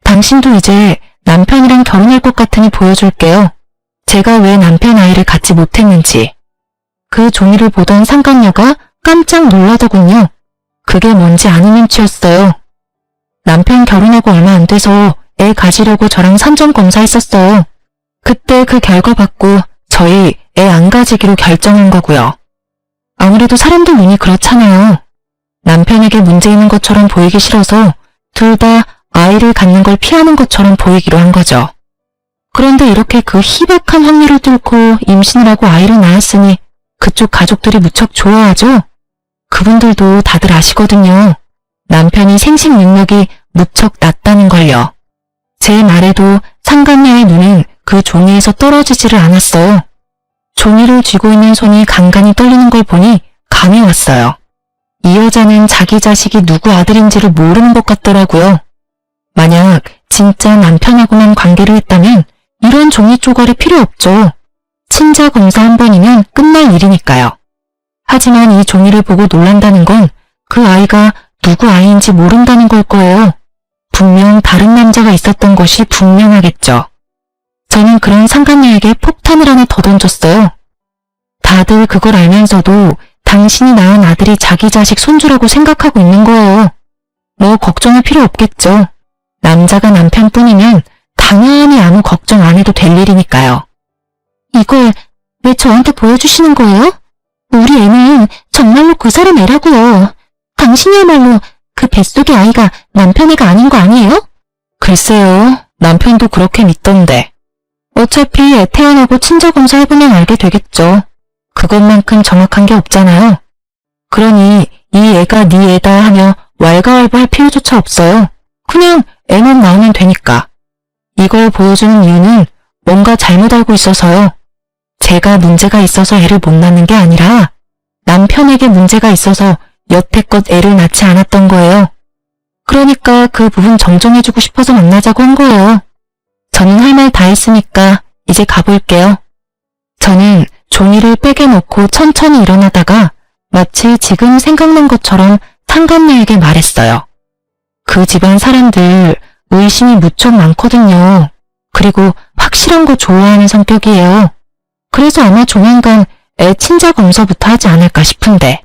당신도 이제 남편이랑 결혼할 것 같으니 보여줄게요. 제가 왜 남편 아이를 갖지 못했는지. 그 종이를 보던 상간녀가 깜짝 놀라더군요. 그게 뭔지 아는 눈치였어요. 남편 결혼하고 얼마 안 돼서 애 가지려고 저랑 산전 검사했었어요. 그때 그 결과 받고 저희 애 안 가지기로 결정한 거고요. 아무래도 사람들 눈이 그렇잖아요. 남편에게 문제 있는 것처럼 보이기 싫어서 둘 다 아이를 갖는 걸 피하는 것처럼 보이기로 한 거죠. 그런데 이렇게 그 희박한 확률을 뚫고 임신을 하고 아이를 낳았으니 그쪽 가족들이 무척 좋아하죠? 그분들도 다들 아시거든요. 남편이 생식 능력이 무척 낮다는 걸요. 제 말에도 상간녀의 눈은 그 종이에서 떨어지지를 않았어요. 종이를 쥐고 있는 손이 간간히 떨리는 걸 보니 감이 왔어요. 이 여자는 자기 자식이 누구 아들인지를 모르는 것 같더라고요. 만약 진짜 남편하고만 관계를 했다면 이런 종이 쪼가리 필요 없죠. 친자 검사 한 번이면 끝날 일이니까요. 하지만 이 종이를 보고 놀란다는 건 그 아이가 누구 아이인지 모른다는 걸 거예요. 분명 다른 남자가 있었던 것이 분명하겠죠. 저는 그런 상간녀에게 폭탄을 하나 더 던졌어요. 다들 그걸 알면서도 당신이 낳은 아들이 자기 자식 손주라고 생각하고 있는 거예요. 뭐 걱정할 필요 없겠죠. 남자가 남편뿐이면 당연히 아무 걱정 안 해도 될 일이니까요. 이걸 왜 저한테 보여주시는 거예요? 우리 애는 정말로 그 사람 애라고요. 당신이야말로 그 뱃속의 아이가 남편 애가 아닌 거 아니에요? 글쎄요. 남편도 그렇게 믿던데. 어차피 애 태어나고 친자검사 해보면 알게 되겠죠. 그것만큼 정확한 게 없잖아요. 그러니 이 애가 네 애다 하며 왈가왈부할 필요조차 없어요. 그냥 애만 낳으면 되니까. 이걸 보여주는 이유는 뭔가 잘못 알고 있어서요. 제가 문제가 있어서 애를 못 낳는 게 아니라 남편에게 문제가 있어서 여태껏 애를 낳지 않았던 거예요. 그러니까 그 부분 정정해주고 싶어서 만나자고 한 거예요. 저는 할 말 다 했으니까 이제 가볼게요. 저는 종이를 백에 넣고 천천히 일어나다가 마치 지금 생각난 것처럼 상간녀에게 말했어요. 그 집안 사람들 의심이 무척 많거든요. 그리고 확실한 거 좋아하는 성격이에요. 그래서 아마 조만간 애 친자 검사부터 하지 않을까 싶은데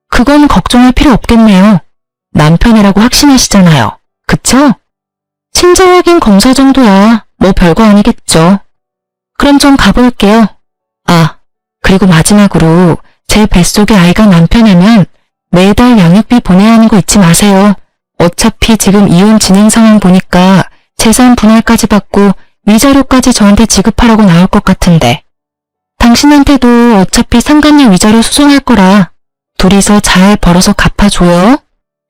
그건 걱정할 필요 없겠네요. 남편이라고 확신하시잖아요. 그쵸? 친자 확인 검사 정도야 뭐 별거 아니겠죠. 그럼 좀 가볼게요. 아, 그리고 마지막으로 제 뱃속의 아이가 남편이면 매달 양육비 보내야 하는 거 잊지 마세요. 어차피 지금 이혼 진행 상황 보니까 재산 분할까지 받고 위자료까지 저한테 지급하라고 나올 것 같은데 당신한테도 어차피 상간녀 위자료 소송할 거라 둘이서 잘 벌어서 갚아줘요.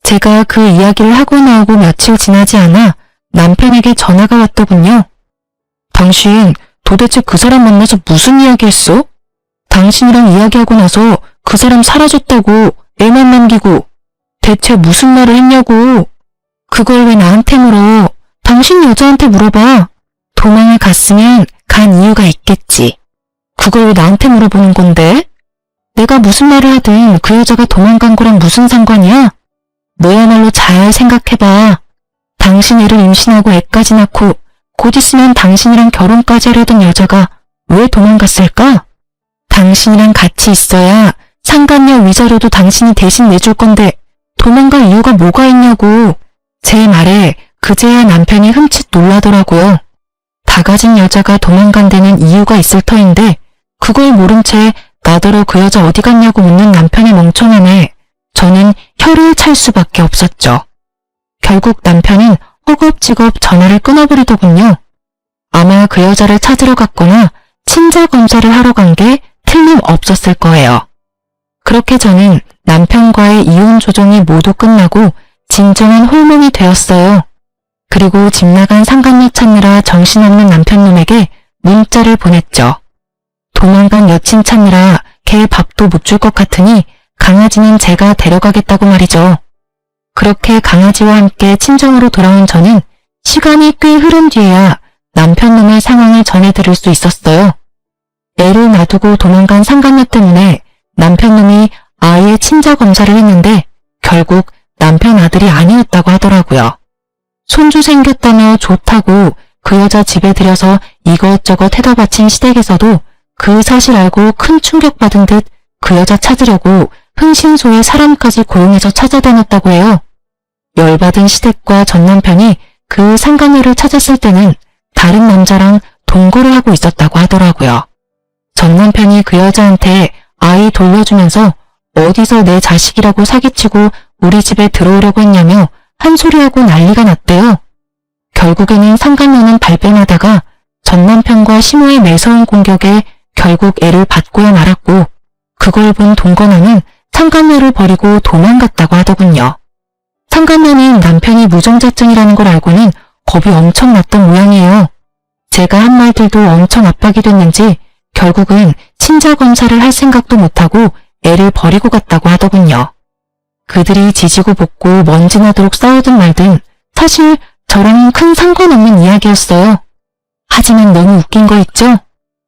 제가 그 이야기를 하고 나오고 며칠 지나지 않아 남편에게 전화가 왔더군요. 당신 도대체 그 사람 만나서 무슨 이야기 했어? 당신이랑 이야기하고 나서 그 사람 사라졌다고 애만 남기고 대체 무슨 말을 했냐고. 그걸 왜 나한테 물어? 당신 여자한테 물어봐. 도망을 갔으면 간 이유가 있겠지. 그걸 왜 나한테 물어보는 건데? 내가 무슨 말을 하든 그 여자가 도망간 거랑 무슨 상관이야? 너야말로 잘 생각해봐. 당신 애를 임신하고 애까지 낳고 곧 있으면 당신이랑 결혼까지 하려던 여자가 왜 도망갔을까? 당신이랑 같이 있어야 상간녀 위자료도 당신이 대신 내줄 건데 도망갈 이유가 뭐가 있냐고. 제 말에 그제야 남편이 흠칫 놀라더라고요. 다 가진 여자가 도망간 데는 이유가 있을 터인데 그걸 모른 채 나더러 그 여자 어디 갔냐고 묻는 남편의 멍청함에 저는 혀를 찰 수밖에 없었죠. 결국 남편은 허겁지겁 전화를 끊어버리더군요. 아마 그 여자를 찾으러 갔거나 친자 검사를 하러 간 게 틀림없었을 거예요. 그렇게 저는 남편과의 이혼 조정이 모두 끝나고 진정한 홀몸이 되었어요. 그리고 집 나간 상간녀 찾느라 정신없는 남편놈에게 문자를 보냈죠. 도망간 여친 찾느라 걔 밥도 못 줄 것 같으니 강아지는 제가 데려가겠다고 말이죠. 그렇게 강아지와 함께 친정으로 돌아온 저는 시간이 꽤 흐른 뒤에야 남편놈의 상황을 전해 들을 수 있었어요. 애를 놔두고 도망간 상간녀 때문에 남편놈이 아이의 친자 검사를 했는데 결국 남편 아들이 아니었다고 하더라고요. 손주 생겼다며 좋다고 그 여자 집에 들여서 이것저것 해다 바친 시댁에서도 그 사실 알고 큰 충격받은 듯 그 여자 찾으려고 흥신소에 사람까지 고용해서 찾아다녔다고 해요. 열받은 시댁과 전 남편이 그 상간녀를 찾았을 때는 다른 남자랑 동거를 하고 있었다고 하더라고요. 전 남편이 그 여자한테 아이 돌려주면서 어디서 내 자식이라고 사기치고 우리 집에 들어오려고 했냐며 한 소리하고 난리가 났대요. 결국에는 상간녀는 발뺌하다가 전 남편과 시모의 매서운 공격에 결국 애를 받고야 말았고, 그걸 본 동거남은 상간녀를 버리고 도망갔다고 하더군요. 상간녀는 남편이 무정자증이라는 걸 알고는 겁이 엄청 났던 모양이에요. 제가 한 말들도 엄청 압박이 됐는지 결국은 친자 검사를 할 생각도 못하고 애를 버리고 갔다고 하더군요. 그들이 지지고 볶고 먼지 나도록 싸우든 말든 사실 저랑은 큰 상관없는 이야기였어요. 하지만 너무 웃긴 거 있죠?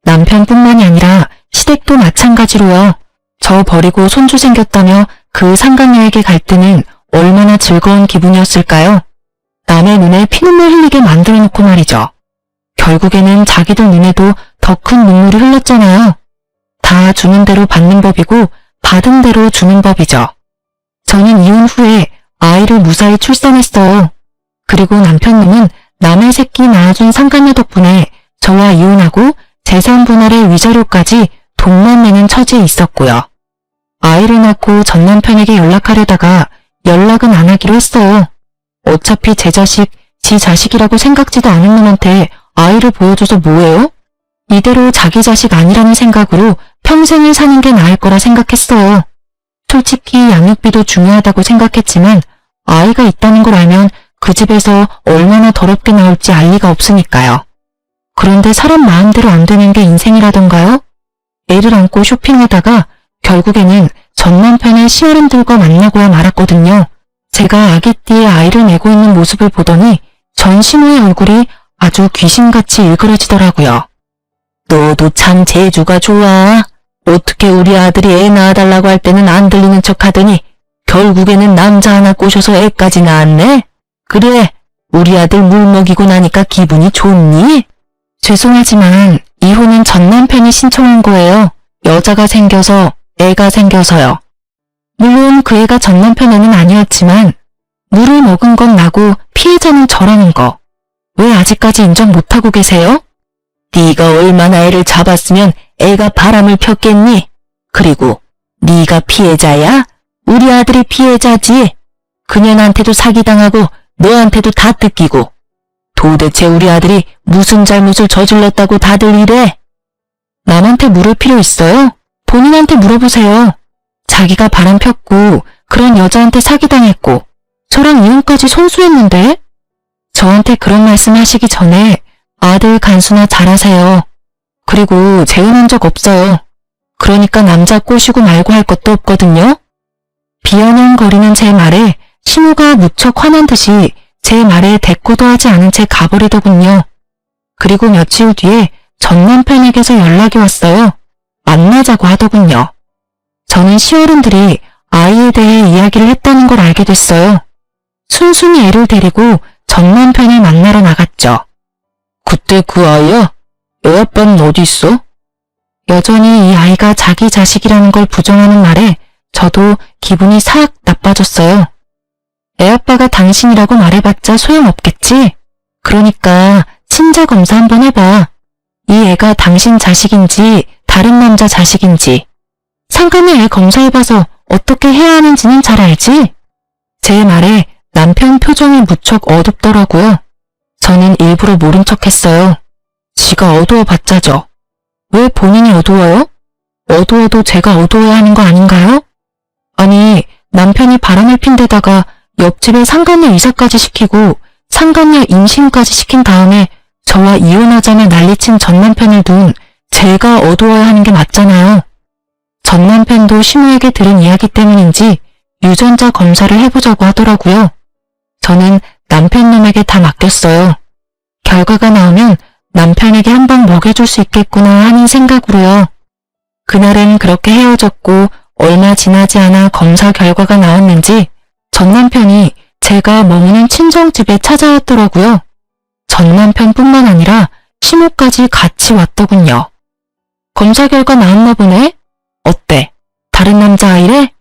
남편뿐만이 아니라 시댁도 마찬가지로요. 저 버리고 손주 생겼다며 그 상간녀에게 갈 때는 얼마나 즐거운 기분이었을까요? 남의 눈에 피눈물 흘리게 만들어 놓고 말이죠. 결국에는 자기들 눈에도 더 큰 눈물이 흘렀잖아요. 다 주는 대로 받는 법이고 받은 대로 주는 법이죠. 저는 이혼 후에 아이를 무사히 출산했어요. 그리고 남편님은 남의 새끼 낳아준 상간녀 덕분에 저와 이혼하고 재산 분할의 위자료까지 돈만 내는 처지에 있었고요. 아이를 낳고 전 남편에게 연락하려다가 연락은 안 하기로 했어요. 어차피 제 자식, 지 자식이라고 생각지도 않은 놈한테 아이를 보여줘서 뭐해요? 이대로 자기 자식 아니라는 생각으로 평생을 사는 게 나을 거라 생각했어요. 솔직히 양육비도 중요하다고 생각했지만 아이가 있다는 걸 알면 그 집에서 얼마나 더럽게 나올지 알 리가 없으니까요. 그런데 사람 마음대로 안 되는 게 인생이라던가요? 애를 안고 쇼핑하다가 결국에는 전 남편의 시어른들과 만나고야 말았거든요. 제가 아기띠에 아이를 메고 있는 모습을 보더니 전 시모의 얼굴이 아주 귀신같이 일그러지더라고요. 너도 참 재주가 좋아. 어떻게 우리 아들이 애 낳아달라고 할 때는 안 들리는 척 하더니 결국에는 남자 하나 꼬셔서 애까지 낳았네. 그래, 우리 아들 물 먹이고 나니까 기분이 좋니? 죄송하지만 이혼은 전 남편이 신청한 거예요. 여자가 생겨서, 애가 생겨서요. 물론 그 애가 전 남편애는 아니었지만 물을 먹은 건 나고 피해자는 저라는 거. 왜 아직까지 인정 못하고 계세요? 네가 얼마나 애를 잡았으면 애가 바람을 폈겠니? 그리고 네가 피해자야? 우리 아들이 피해자지. 그년한테도 사기당하고 너한테도 다 뜯기고. 도대체 우리 아들이 무슨 잘못을 저질렀다고 다들 이래? 남한테 물을 필요 있어요? 본인한테 물어보세요. 자기가 바람 폈고 그런 여자한테 사기당했고 저랑 이혼까지 손수했는데? 저한테 그런 말씀 하시기 전에 아들 간수나 잘하세요. 그리고 재혼한 적 없어요. 그러니까 남자 꼬시고 말고 할 것도 없거든요. 비아냥거리는 제 말에 시모가 무척 화난 듯이 제 말에 대꾸도 하지 않은 채 가버리더군요. 그리고 며칠 뒤에 전 남편에게서 연락이 왔어요. 만나자고 하더군요. 저는 시어른들이 아이에 대해 이야기를 했다는 걸 알게 됐어요. 순순히 애를 데리고 전 남편을 만나러 나갔죠. 그때 그 아이야? 애 아빠는 어디 있어? 여전히 이 아이가 자기 자식이라는 걸 부정하는 말에 저도 기분이 싹 나빠졌어요. 애 아빠가 당신이라고 말해봤자 소용없겠지? 그러니까 친자 검사 한번 해봐. 이 애가 당신 자식인지 다른 남자 자식인지. 상간녀 애 검사해봐서 어떻게 해야 하는지는 잘 알지? 제 말에 남편 표정이 무척 어둡더라고요. 저는 일부러 모른 척했어요. 지가 어두워봤자죠. 왜 본인이 어두워요? 어두워도 제가 어두워야 하는 거 아닌가요? 아니, 남편이 바람을 핀 데다가 옆집에 상간녀 이사까지 시키고 상간녀 임신까지 시킨 다음에 저와 이혼하자며 난리친 전 남편을 둔 제가 어두워야 하는 게 맞잖아요. 전 남편도 시모에게 들은 이야기 때문인지 유전자 검사를 해보자고 하더라고요. 저는 남편 놈에게 다 맡겼어요. 결과가 나오면 남편에게 한 방 먹여줄 수 있겠구나 하는 생각으로요. 그날은 그렇게 헤어졌고 얼마 지나지 않아 검사 결과가 나왔는지 전 남편이 제가 머무는 친정집에 찾아왔더라고요. 전 남편뿐만 아니라 시모까지 같이 왔더군요. 검사 결과 나왔나 보네? 어때? 다른 남자아이래?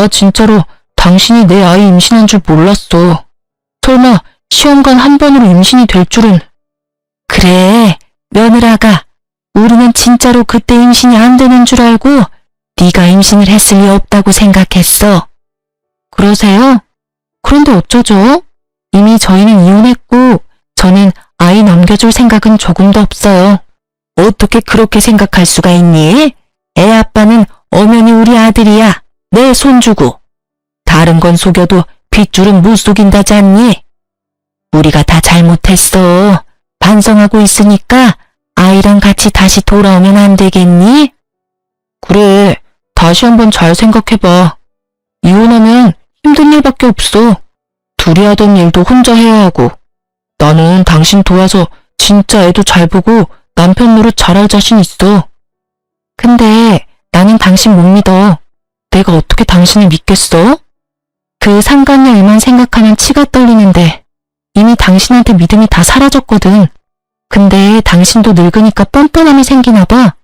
나 진짜로 당신이 내 아이 임신한 줄 몰랐어. 설마 시험관 한 번으로 임신이 될 줄은. 그래, 며느라가. 우리는 진짜로 그때 임신이 안 되는 줄 알고 네가 임신을 했을 리 없다고 생각했어. 그러세요? 그런데 어쩌죠? 이미 저희는 이혼했고 저는 아이 넘겨줄 생각은 조금도 없어요. 어떻게 그렇게 생각할 수가 있니? 애 아빠는 엄연히 우리 아들이야. 내 손주고. 다른 건 속여도 핏줄은 못 속인다지 않니? 우리가 다 잘못했어. 반성하고 있으니까 아이랑 같이 다시 돌아오면 안 되겠니? 그래, 다시 한번 잘 생각해봐. 이혼하면 힘든 일밖에 없어. 둘이 하던 일도 혼자 해야 하고. 나는 당신 도와서 진짜 애도 잘 보고 남편 노릇 잘할 자신 있어. 근데 나는 당신 못 믿어. 내가 어떻게 당신을 믿겠어? 그 상간녀 일만 생각하면 치가 떨리는데 이미 당신한테 믿음이 다 사라졌거든. 근데 당신도 늙으니까 뻔뻔함이 생기나 봐.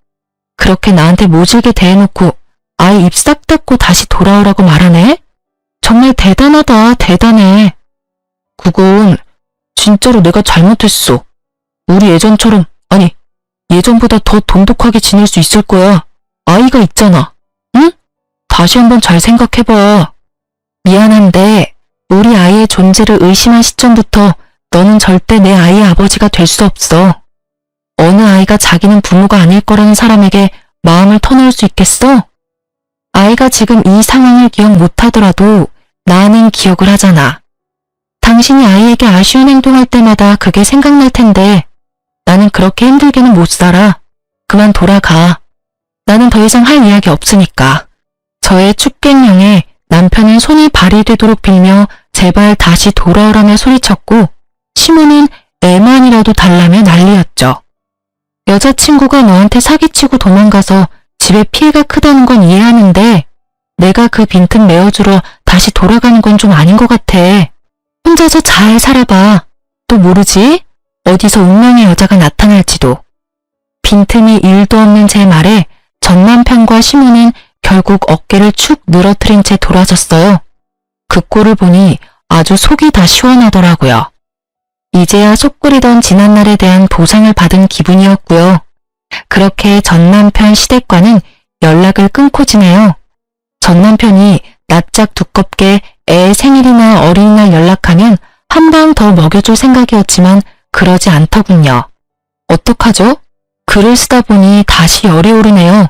그렇게 나한테 모질게 대해놓고 아이 입 싹 닫고 다시 돌아오라고 말하네? 정말 대단하다, 대단해. 그건 진짜로 내가 잘못했어. 우리 예전처럼, 아니, 예전보다 더 돈독하게 지낼 수 있을 거야. 아이가 있잖아. 응? 다시 한번 잘 생각해봐. 미안한데 우리 아이의 존재를 의심한 시점부터 너는 절대 내 아이의 아버지가 될 수 없어. 어느 아이가 자기는 부모가 아닐 거라는 사람에게 마음을 터놓을 수 있겠어? 아이가 지금 이 상황을 기억 못하더라도 나는 기억을 하잖아. 당신이 아이에게 아쉬운 행동할 때마다 그게 생각날 텐데 나는 그렇게 힘들게는 못 살아. 그만 돌아가. 나는 더 이상 할 이야기 없으니까. 저의 축객령에 남편은 손이 발이 되도록 빌며 제발 다시 돌아오라며 소리쳤고 시모는 애만이라도 달라며 난리였죠. 여자친구가 너한테 사기치고 도망가서 집에 피해가 크다는 건 이해하는데 내가 그 빈틈 메워주러 다시 돌아가는 건 좀 아닌 것 같아. 혼자서 잘 살아봐. 또 모르지? 어디서 운명의 여자가 나타날지도. 빈틈이 1도 없는 제 말에 전 남편과 시모는 결국 어깨를 축 늘어뜨린 채 돌아섰어요. 그 꼴을 보니 아주 속이 다 시원하더라고요. 이제야 속 끓이던 지난날에 대한 보상을 받은 기분이었고요. 그렇게 전 남편 시댁과는 연락을 끊고 지내요. 전 남편이 낯짝 두껍게 애 생일이나 어린이날 연락하면 한 방 더 먹여줄 생각이었지만 그러지 않더군요. 어떡하죠? 글을 쓰다 보니 다시 열이 오르네요.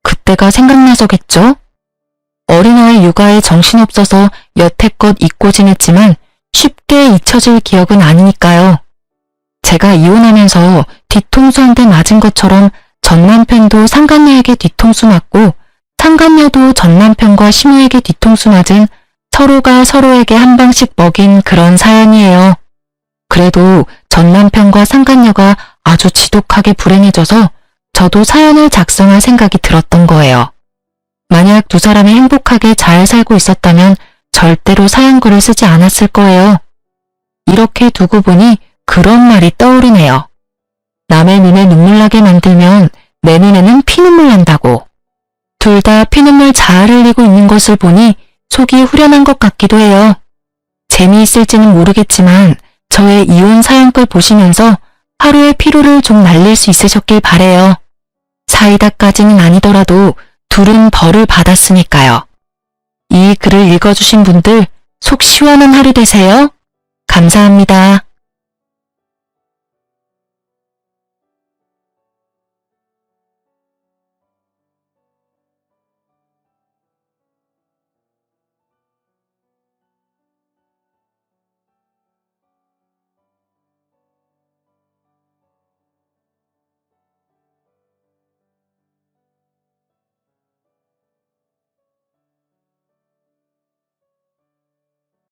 그때가 생각나서겠죠? 어린아이 육아에 정신없어서 여태껏 잊고 지냈지만 쉽게 잊혀질 기억은 아니니까요. 제가 이혼하면서 뒤통수 한 대 맞은 것처럼 전 남편도 상간녀에게 뒤통수 맞고 상간녀도 전 남편과 시모에게 뒤통수 맞은 서로가 서로에게 한 방씩 먹인 그런 사연이에요. 그래도 전 남편과 상간녀가 아주 지독하게 불행해져서 저도 사연을 작성할 생각이 들었던 거예요. 만약 두 사람이 행복하게 잘 살고 있었다면 절대로 사연글을 쓰지 않았을 거예요. 이렇게 두고 보니 그런 말이 떠오르네요. 남의 눈에 눈물 나게 만들면 내 눈에는 피눈물 난다고. 둘 다 피눈물 잘 흘리고 있는 것을 보니 속이 후련한 것 같기도 해요. 재미있을지는 모르겠지만 저의 이혼 사연글 보시면서 하루의 피로를 좀 날릴 수 있으셨길 바래요. 사이다까지는 아니더라도 둘은 벌을 받았으니까요. 이 글을 읽어주신 분들 속 시원한 하루 되세요. 감사합니다.